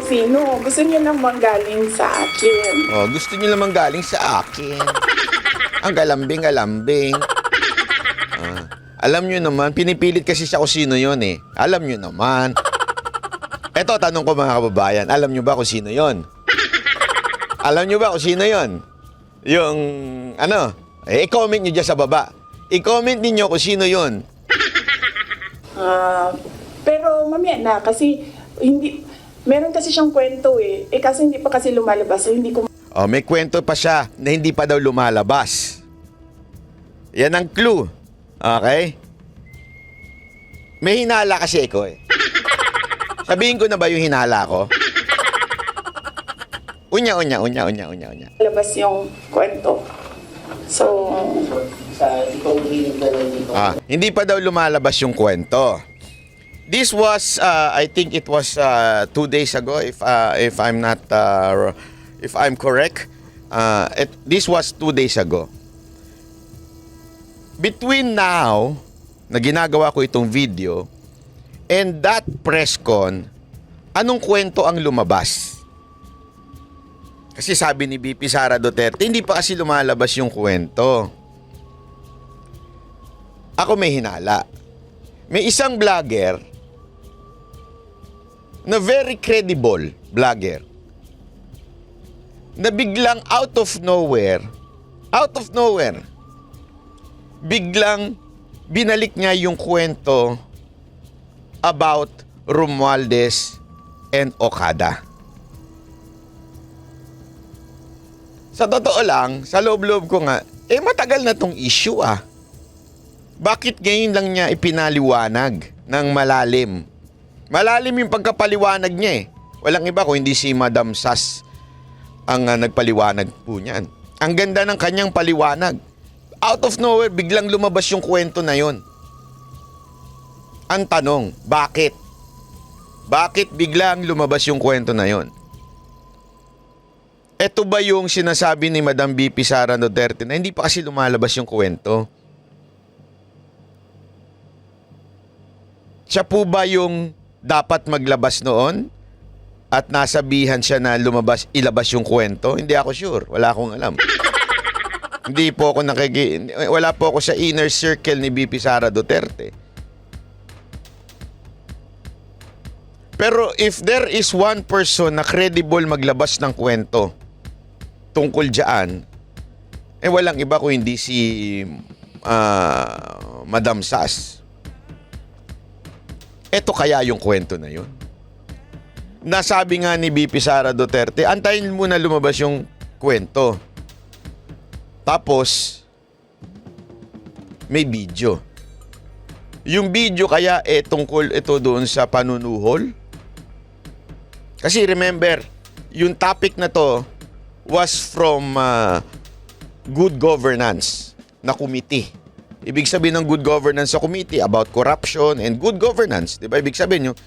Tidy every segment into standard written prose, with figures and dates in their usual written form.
sino. Gusto niyo naman galing sa akin. Oh, gusto niyo naman galing sa akin. Ang galambing-galambing. Alam niyo naman, pinipilit kasi siya kung sino yun eh. Alam niyo naman. Eto, tanong ko mga kababayan, alam niyo ba kung sino yun? Alam niyo ba kung sino yun? Yung, ano, i-comment niyo dyan sa baba. I-comment niyo kung sino yun. Pero mamaya na kasi hindi meron kasi siyang kwento eh. Kasi hindi pa kasi lumalabas so hindi ko Oh, may kwento pa siya na hindi pa daw lumalabas. Yan ang clue. Okay? May hinala kasi ako eh. Sabihin ko na ba yung hinala ko? Unya. labas yung kwento. So, Hindi pa daw lumalabas yung kwento. This was, I think it was 2 days ago, if I'm not, if I'm correct. This was 2 days ago. Between now, na ginagawa ko itong video, and that press con, anong kwento ang lumabas? Kasi sabi ni VP Sara Duterte, hindi pa kasi lumalabas yung kwento. Ako may hinala. May isang vlogger na very credible vlogger na biglang out of nowhere, biglang binalik niya yung kwento about Romualdez and Okada. Sa totoo lang, sa loob-loob ko nga, matagal na tong issue ah. Bakit ngayon lang niya ipinaliwanag ng malalim? Malalim yung pagkapaliwanag niya eh. Walang iba kung hindi si Madam Sas ang nagpaliwanag po niyan. Ang ganda ng kanyang paliwanag. Out of nowhere, biglang lumabas yung kwento na yon. Ang tanong, bakit? Bakit biglang lumabas yung kwento na yon? Ito ba yung sinasabi ni Madam VP Sara Duterte na hindi pa kasi lumalabas yung kwento? Siya po ba yung dapat maglabas noon at nasabihan siya na ilabas yung kwento? Hindi ako sure. Wala akong alam. Hindi po ako wala po ako sa inner circle ni VP Sara Duterte. Pero if there is one person na credible maglabas ng kwento tungkol dyan, walang iba kung hindi si Madam Sas. Ito kaya yung kwento na yun. Nasabi nga ni VP Sara Duterte, antayin muna lumabas yung kwento. Tapos, may video. Yung video kaya tungkol ito doon sa panunuhol. Kasi remember, yung topic na to was from good governance na committee. Ibig sabihin ng good governance sa committee about corruption and good governance. Diba? Ibig sabihin yung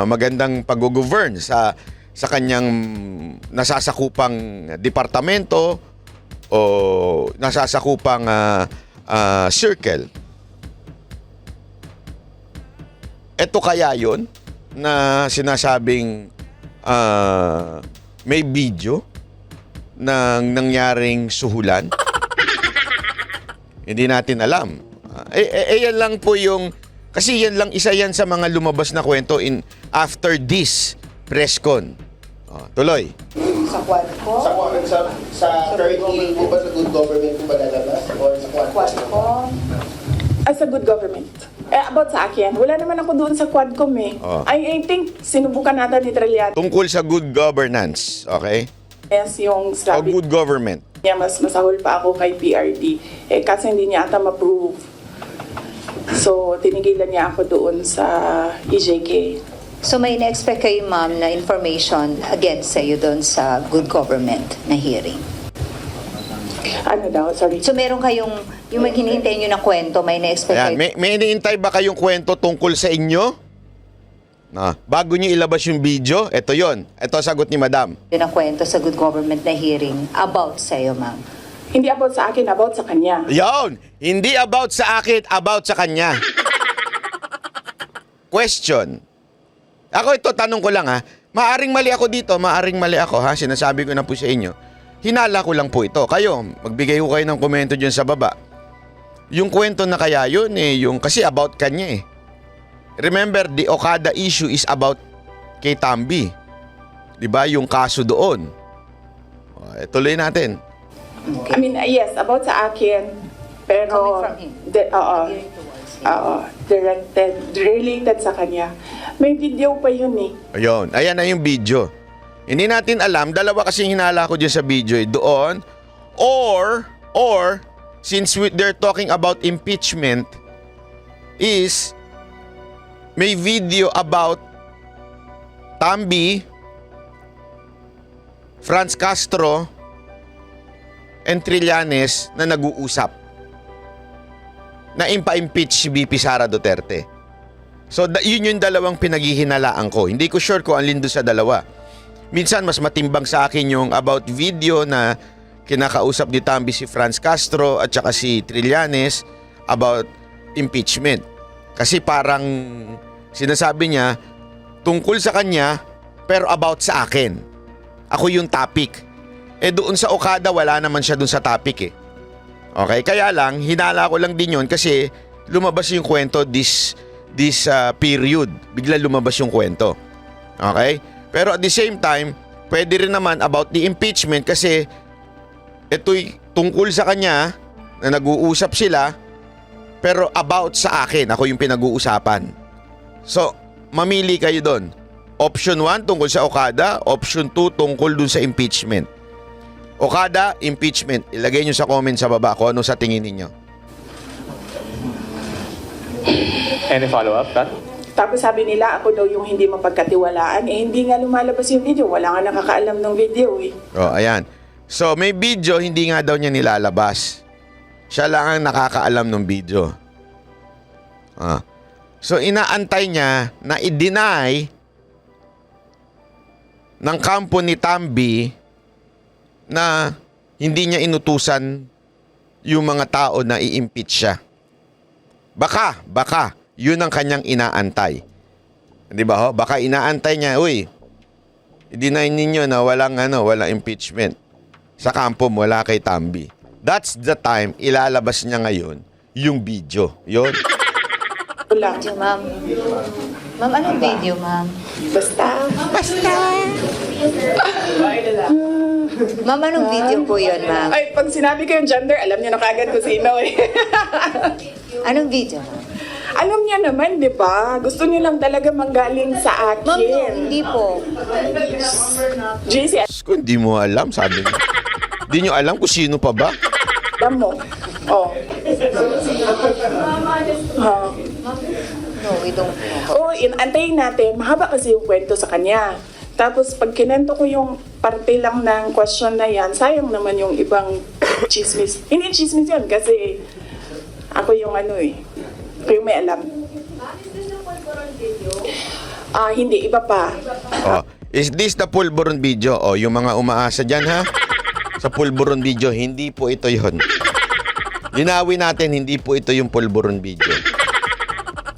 magandang pag-govern sa kanyang nasasakupang departamento o nasasakupang circle. Ito kaya yon na sinasabing may video ng nangyaring suhulan? Hindi natin alam. Yan lang po yung, kasi yan lang isa yan sa mga lumabas na kwento after this press con. Tuloy. Sa quad ko? Sa third hearing po ba sa good government po ba lalabas? Or sa quad ko? As a good government. About sa akin, wala naman ako doon sa Quadcom eh. I think sinubukan natin ni Trillian. Tungkol sa good governance, okay? Yes, yung O sabi good government. niya, mas masahol pa ako kay PRD. Kasi hindi niya ata ma-prove. So, tinigilan niya ako doon sa EJK. So may na-expect kayo, ma'am, na information against sa'yo doon sa good government na hearing? Ano daw? Sorry. So meron kayong, yung hinihintay nyo na kwento, may na-expect Ayan, kayo? may iniintay ba kayong kwento tungkol sa inyo? Bago nyo ilabas yung video, ito yon. Ito sagot ni Madam. Yun ang kwento sa good government na hearing about sa'yo, ma'am. Hindi about sa akin, about sa kanya. Yon! Hindi about sa akin, about sa kanya. Question. Ako ito, tanong ko lang Maaring mali ako dito, maaring mali ako ha, sinasabi ko na po sa inyo. Hinala ko lang po ito. Kayo, magbigay ko kayo ng komento dyan sa baba. Yung kwento na kaya yun yung kasi about kanya Remember, the Okada issue is about kay Tambi. 'Di ba? Yung kaso doon. Tuloy natin. Okay. I mean, yes, about sa akin. Pero, Coming from him. Oo. Gearing towards him. Oo. Related sa kanya. May video pa yun Ayun, ayan na yung video. Hindi natin alam, dalawa kasing hinala ko dyan sa video doon. Or, since they're talking about impeachment, is may video about Tambi, Franz Castro, and Trillanes na nag-uusap na impa-impeach si BP Sara Duterte. So, yun yung dalawang pinaghihinalaan ko. Hindi ko sure kung alin doon sa dalawa. Minsan, mas matimbang sa akin yung about video na kinakausap ni Tambi si Franz Castro at saka si Trillanes about impeachment. Kasi parang sinasabi niya tungkol sa kanya pero about sa akin. Ako yung topic. Doon sa Okada, wala naman siya doon sa topic Okay? Kaya lang, hinala ko lang din yun kasi lumabas yung kwento this period. Bigla lumabas yung kwento. Okay? Pero at the same time, pwede rin naman about the impeachment kasi ito'y tungkol sa kanya na nag-uusap sila pero about sa akin. Ako yung pinag-uusapan. So, mamili kayo doon. Option 1 tungkol sa Okada, option 2 tungkol dun sa impeachment. Okada, impeachment. Ilagay nyo sa comment sa baba kung ano sa tingin ninyo. Any follow-up, Kat? Tapos sabi nila, ako daw yung hindi mapagkatiwalaan. Hindi nga lumalabas yung video. Wala nga nakakaalam ng video Ayan. So, may video, hindi nga daw niya nilalabas. Siya lang ang nakakaalam ng video. So, inaantay niya na i-deny ng kampo ni Tambi na hindi niya inutusan yung mga tao na i-impeach siya. Baka, yun ang kanyang inaantay. Di ba ho? Baka inaantay niya, i-deny ninyo na walang impeachment. Sa kampo wala kay Tambi. That's the time ilalabas niya ngayon yung video. Yun. Wala. Video, ma'am. Ma'am, anong video, ma'am? Basta. Ma'am, anong video po yun, ma'am? Ay, pag sinabi ko yung gender, alam niyo na kagad kung sino Anong video, ma'am? Alam niya naman, di ba? Gusto niyo lang talaga manggaling sa akin. Ma'am, no, hindi po. JC, Kung hindi mo alam, sabi niya. Hindi nyo alam kung sino pa ba? alam mo. Oh. No, we don't know. Antayin natin. Mahaba kasi yung kwento sa kanya. Tapos pag kinento ko yung parte lang ng question na yan, sayang naman yung ibang chismis. Hindi chismis yun kasi ako yung ako yung may alam. Hindi, iba pa. Is this the Pulburon video? Yung mga umaasa dyan ha? Sa Pulburon video, hindi po ito yon. Linawin natin, hindi po ito yung Pulburon video.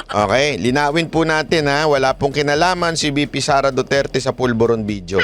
Okay? Linawin po natin ha, wala pong kinalaman si BP Sara Duterte sa Pulburon video.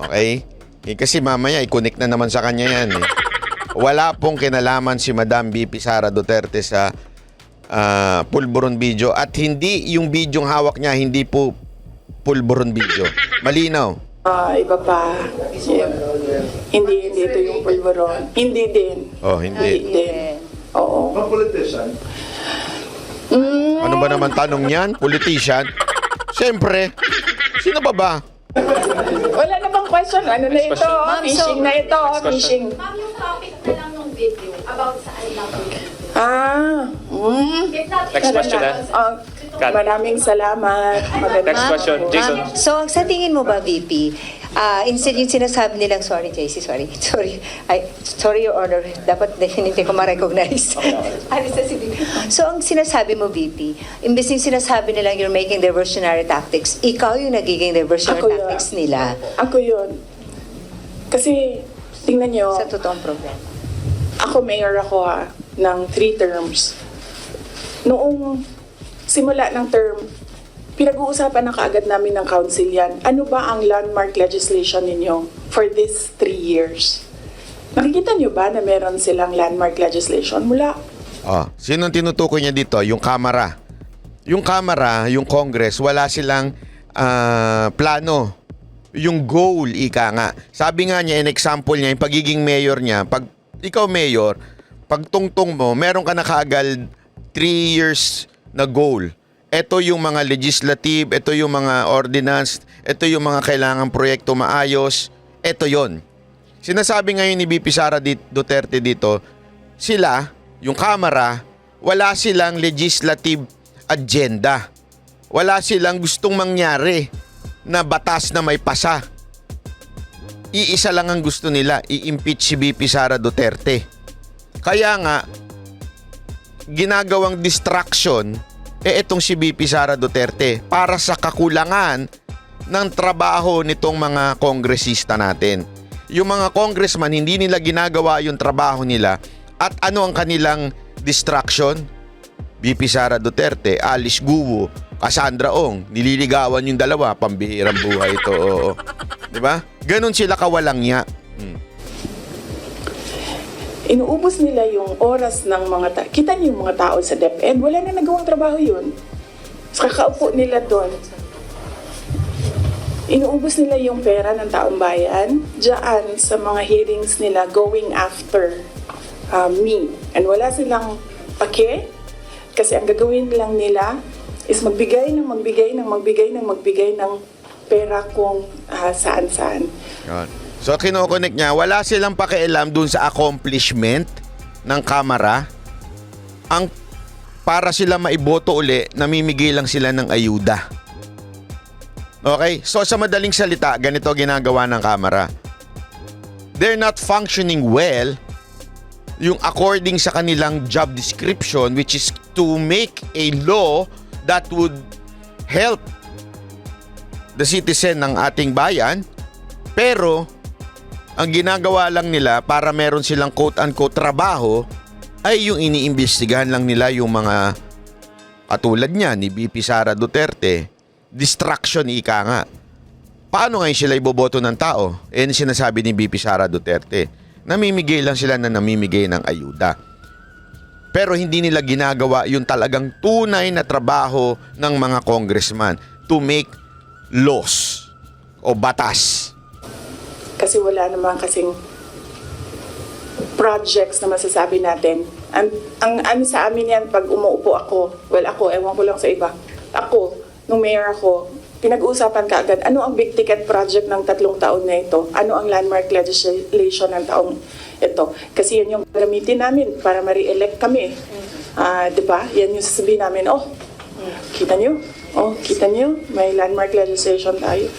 Okay? Kasi mamaya, i-connect na naman sa kanya yan Wala pong kinalaman si Madam BP Sara Duterte sa Pulburon video at hindi yung bidyong hawak niya, hindi po Pulburon video. Malinaw. Iba pa. Hindi ito yung pulburon. Hindi din. Hindi. Din. Oo. Mga politician? Ano ba naman tanong niyan? Politician? Siyempre. Sino ba? Wala na bang question? Ano na ito? Ma'am, Fishing na ito. Fishing. Ma'am, yung topic na lang ng video, about saan lang yung video? If not, Next question, Kat. Maraming salamat. Magandang Next question, hapon. Jason. Ma'am, so sa tingin mo ba, VP, instead yung sinasabi nilang, sorry, JC, sorry, Your Honor, dapat hindi ko ma-recognize. So ang sinasabi mo, VP, imbes yung sinasabi nilang you're making diversionary tactics, ikaw yung nagiging diversionary Ako yun. tactics nila Ako yun. Kasi, tingnan nyo, sa totoong problema. ako mayor ako ng 3 terms. Noong simula ng term, pinag-uusapan na kaagad namin ng council yan. Ano ba ang landmark legislation ninyo for these 3 years? Nakikita niyo ba na meron silang landmark legislation? Mula. Oh, sinong tinutukoy niya dito? Yung Kamara. Yung Kamara, yung Congress, wala silang plano. Yung goal, ika nga. Sabi nga niya, in example niya, yung pagiging mayor niya, pag ikaw mayor, pag tungtong mo, meron ka na kaagad 3 years na goal. Ito yung mga legislative, ito yung mga ordinance, ito yung mga kailangang proyekto maayos, ito yon. Sinasabi ngayon ni VP Sara Duterte dito, sila, yung Kamara, wala silang legislative agenda. Wala silang gustong mangyari na batas na may pasa. Iisa lang ang gusto nila, i-impeach si VP Sara Duterte. Kaya nga, ginagawang distraction itong si VP Sara Duterte para sa kakulangan ng trabaho nitong mga kongresista natin. Yung mga congressman, hindi nila ginagawa yung trabaho nila. At ano ang kanilang distraction? VP Sara Duterte, Alice Guo, Cassandra Ong, nililigawan yung dalawa, pambihirang buhay ito. Oo. 'Di ba? Ganon sila kawalang-ya. Inuubos nila yung oras ng mga kita niyo yung mga tao sa DepEd, wala na nagawang trabaho yun. Sa kakaupo nila doon. Inuubos nila yung pera ng taong bayan diyan sa mga hearings nila going after me. And wala silang pake kasi ang gagawin lang nila is magbigay ng pera kung saan-saan. Yun. So kino-connect niya, wala silang pakialam dun sa accomplishment ng Kamara. Ang para sila maiboto uli, namimigay lang sila ng ayuda. Okay? So sa madaling salita, ganito ginagawa ng Kamara. They're not functioning well yung according sa kanilang job description, which is to make a law that would help the citizen ng ating bayan. Pero ang ginagawa lang nila para meron silang quote-unquote trabaho ay yung iniimbestigahan lang nila yung mga katulad niya ni VP Sara Duterte. Distraction, ika nga. Paano ngayon sila iboboto ng tao? Yan sinasabi ni VP Sara Duterte. Namimigay lang sila na namimigay ng ayuda. Pero hindi nila ginagawa yung talagang tunay na trabaho ng mga congressman to make laws o batas. Kasi wala naman kasing projects na masasabi natin. Ang ano sa amin yan, pag umuupo ako, ewan ko lang sa iba. Ako, nung mayor ako, pinag-uusapan ka agad, ano ang big ticket project ng 3 taon na ito? Ano ang landmark legislation ng taong ito? Kasi yan yung gamitin namin para ma-re-elect kami. Diba? Yan yung sasabihin namin, kita nyo? May landmark legislation tayo.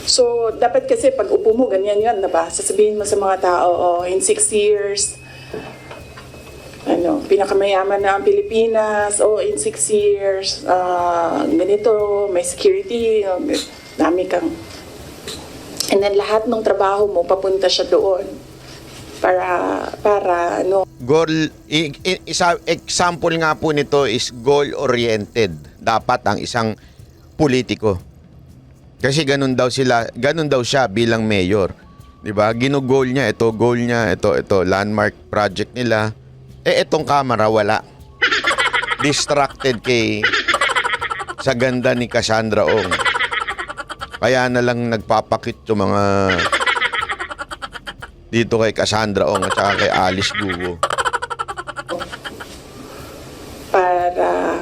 So, dapat kasi pag upo mo, ganyan yan, diba? Sasabihin mo sa mga tao, in 6 years, pinakamayaman na ang Pilipinas, in 6 years, ganito, may security, dami kang. And then lahat ng trabaho mo, papunta siya doon. Para Goal, example nga po nito is goal-oriented. Dapat ang isang politiko. Kasi ganun daw siya bilang mayor. 'Di ba? Ginugol niya, ito goal niya, ito landmark project nila. Itong Kamara wala. Distracted sa ganda ni Cassandra Ong. Kaya na lang nagpapakit yung mga dito kay Cassandra Ong at saka kay Alice Guo. Para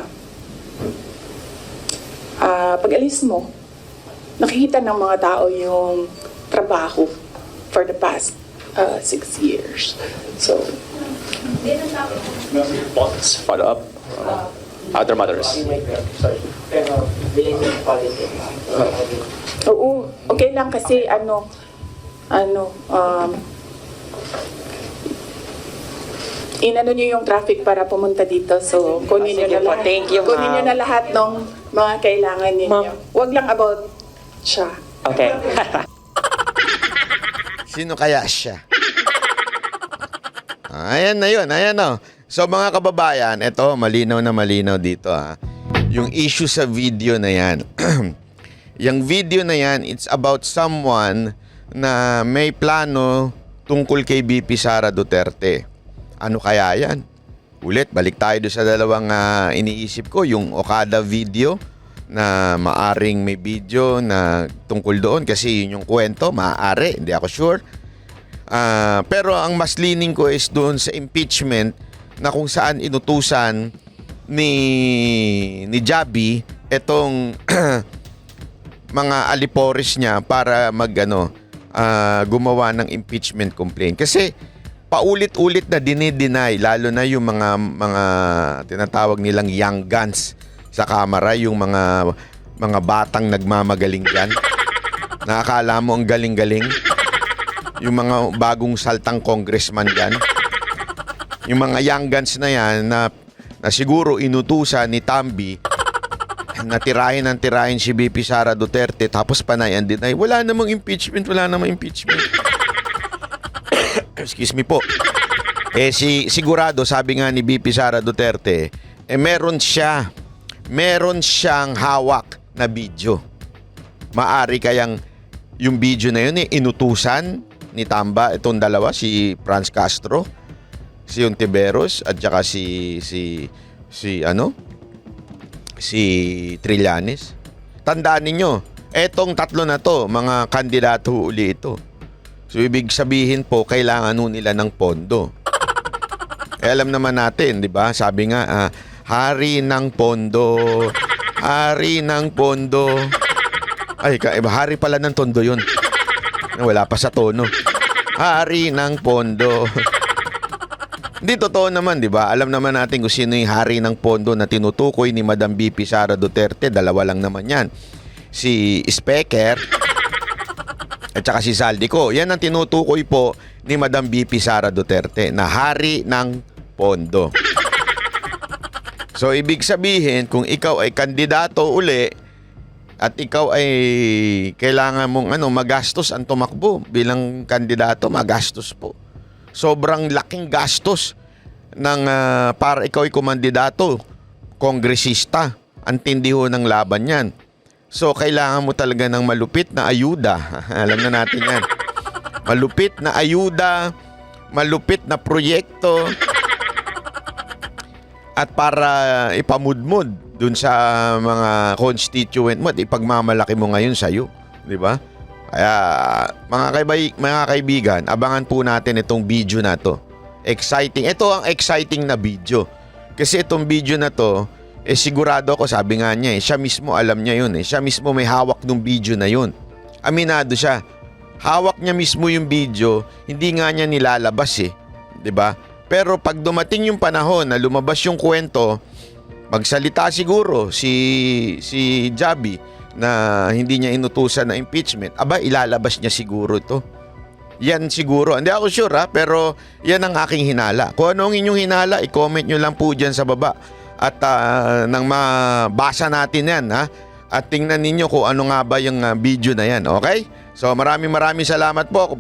pag-alis mo, nakikita ng mga tao yung trabaho for the past 6 years. So, Follow up. Other matters. oo, okay lang kasi inano nyo yung traffic para pumunta dito. So, kunin nyo na lahat. Thank you, Kunin nyo ma'am. na lahat ng mga kailangan ninyo. Ma'am. Huwag lang about siya. Okay. Sino kaya siya? Ayan na yun, ayan o. So mga kababayan, ito malinaw na malinaw dito ha. yung issue sa video na yan. Yung video na yan, it's about someone na may plano tungkol kay BP Sara Duterte. Ano kaya yan? Ulit, balik tayo doon sa dalawang iniisip ko. Yung Okada video na maaring may video na tungkol doon kasi yun yung kwento, maaari, hindi ako sure. Pero ang mas leaning ko is doon sa impeachment na kung saan inutusan ni Javi etong mga alipores niya para gumawa ng impeachment complaint. Kasi paulit-ulit na dinideny, lalo na yung mga tinatawag nilang young guns sa Kamara, yung mga batang nagmamagaling dyan. Nakakala mo ang galing-galing. Yung mga bagong saltang congressman dyan. Yung mga young guns na yan na siguro inutusan ni Tambi na tirahin si BP Sara Duterte tapos panayan din ay wala namang impeachment. Excuse me po. Sigurado, sabi nga ni BP Sara Duterte, meron siyang hawak na video. Maari kayang yung video na yun inutusan ni Tamba, itong dalawa, si Franz Castro, si Ontiveros, at saka si Trillanes. Tandaan ninyo, etong tatlo na to, mga kandidato uli ito. So, ibig sabihin po, kailangan nila ng pondo. Alam naman natin, di ba? Sabi nga, hari ng pondo. Hari ng pondo. Ay, hari pala ng tondo yun. Wala pa sa tono. Hari ng pondo. Hindi, totoo naman, di ba? Alam naman natin kung sino yung hari ng pondo na tinutukoy ni Madam BP Sara Duterte. Dalawa lang naman yan. Si Specker at saka si Saldico. Yan ang tinutukoy po ni Madam BP Sara Duterte na hari ng pondo. So, ibig sabihin, kung ikaw ay kandidato uli at ikaw ay kailangan mong magastos ang tumakbo bilang kandidato, magastos po. Sobrang laking gastos para ikaw ay kumandidato, kongresista. Ang tindi ho ng laban yan. So, kailangan mo talaga ng malupit na ayuda. Alam na natin yan. Malupit na ayuda, malupit na proyekto, at para ipamudmud dun sa mga constituent mo at ipagmamalaki mo ngayon sa'yo. Di ba? Kaya, mga kaibigan, abangan po natin itong video na to. Exciting. Ito ang exciting na video. Kasi itong video na to, sigurado ako, sabi nga niya, siya mismo alam niya yun. Siya mismo may hawak ng video na yun. Aminado siya. Hawak niya mismo yung video, hindi nga niya nilalabas Diba? Pero pag dumating yung panahon na lumabas yung kwento, magsalita siguro si Javi na hindi niya inutusan na impeachment, ilalabas niya siguro ito. Yan siguro. Hindi ako sure pero yan ang aking hinala. Kung anong inyong hinala, i-comment nyo lang po dyan sa baba. At nang mabasa natin yan at tingnan ninyo kung ano nga ba yung video na yan. Okay? So maraming salamat po.